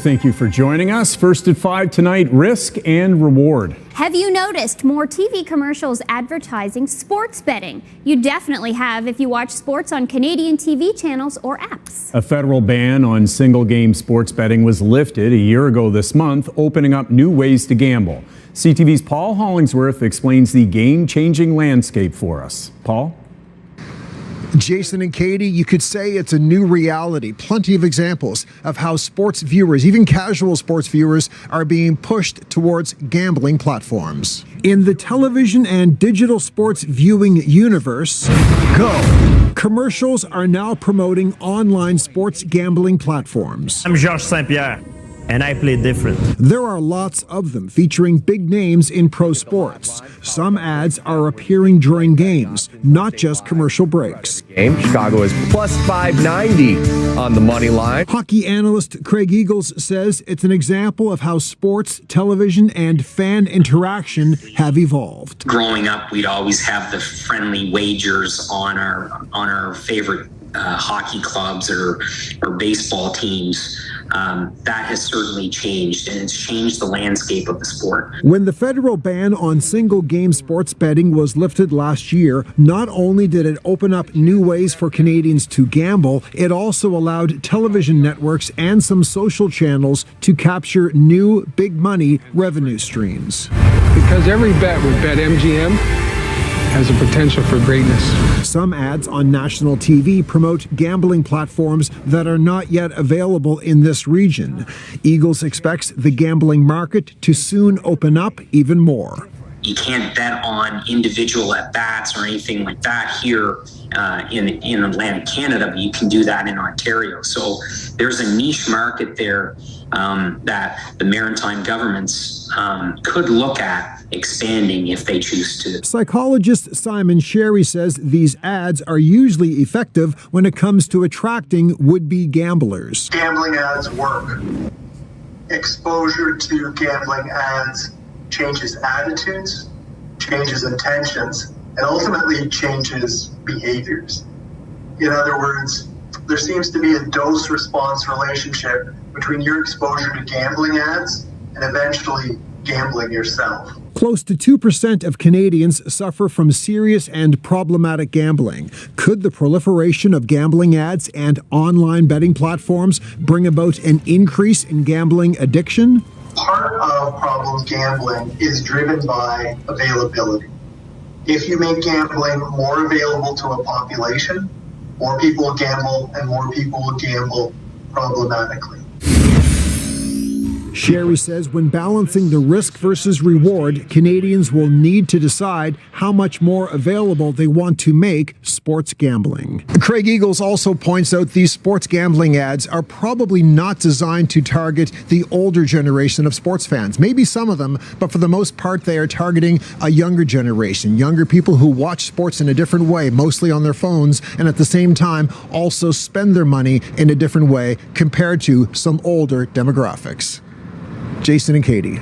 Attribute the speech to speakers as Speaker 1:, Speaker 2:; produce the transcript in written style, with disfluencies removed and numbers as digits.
Speaker 1: Thank you for joining us. First at 5 tonight, risk and reward.
Speaker 2: Have you noticed more TV commercials advertising sports betting? You definitely have if you watch sports on Canadian TV channels or apps.
Speaker 1: A federal ban on single-game sports betting was lifted a year ago this month, opening up new ways to gamble. CTV's Paul Hollingsworth explains the game-changing landscape for us. Paul?
Speaker 3: Jason and Katie, you could say it's a new reality. Plenty of examples of how sports viewers, even casual sports viewers, are being pushed towards gambling platforms. In the television and digital sports viewing universe, go! Commercials are now promoting online sports gambling platforms.
Speaker 4: I'm Georges Saint-Pierre, and I play different.
Speaker 3: There are lots of them featuring big names in pro sports. Some ads are appearing during games, not just commercial breaks.
Speaker 5: Chicago is plus 590 on the money line.
Speaker 3: Hockey analyst Craig Eagles says it's an example of how sports, television, and fan interaction have evolved.
Speaker 6: Growing up, we'd always have the friendly wagers on our favorite hockey clubs or baseball teams. That has certainly changed, and it's changed the landscape of the sport.
Speaker 3: When the federal ban on single-game sports betting was lifted last year, not only did it open up new ways for Canadians to gamble, it also allowed television networks and some social channels to capture new big-money revenue streams.
Speaker 7: Because every bet with BetMGM has a potential for greatness.
Speaker 3: Some ads on national TV promote gambling platforms that are not yet available in this region. Eagles expects the gambling market to soon open up even more.
Speaker 6: You can't bet on individual at-bats or anything like that here in Atlantic Canada, but you can do that in Ontario. So there's a niche market there that the maritime governments could look at expanding if they choose to.
Speaker 3: Psychologist Simon Sherry says these ads are usually effective when it comes to attracting would-be gamblers.
Speaker 8: Gambling ads work. Exposure to gambling ads changes attitudes, changes intentions, and ultimately changes behaviors. In other words, there seems to be a dose-response relationship between your exposure to gambling ads and eventually gambling yourself.
Speaker 3: Close to 2% of Canadians suffer from serious and problematic gambling. Could the proliferation of gambling ads and online betting platforms bring about an increase in gambling addiction?
Speaker 8: Part of problem gambling is driven by availability. If you make gambling more available to a population, more people will gamble and more people will gamble problematically.
Speaker 3: Sherry says when balancing the risk versus reward, Canadians will need to decide how much more available they want to make sports gambling. Craig Eagles also points out these sports gambling ads are probably not designed to target the older generation of sports fans. Maybe some of them, but for the most part, they are targeting a younger generation, younger people who watch sports in a different way, mostly on their phones, and at the same time also spend their money in a different way compared to some older demographics. Jason and Katie.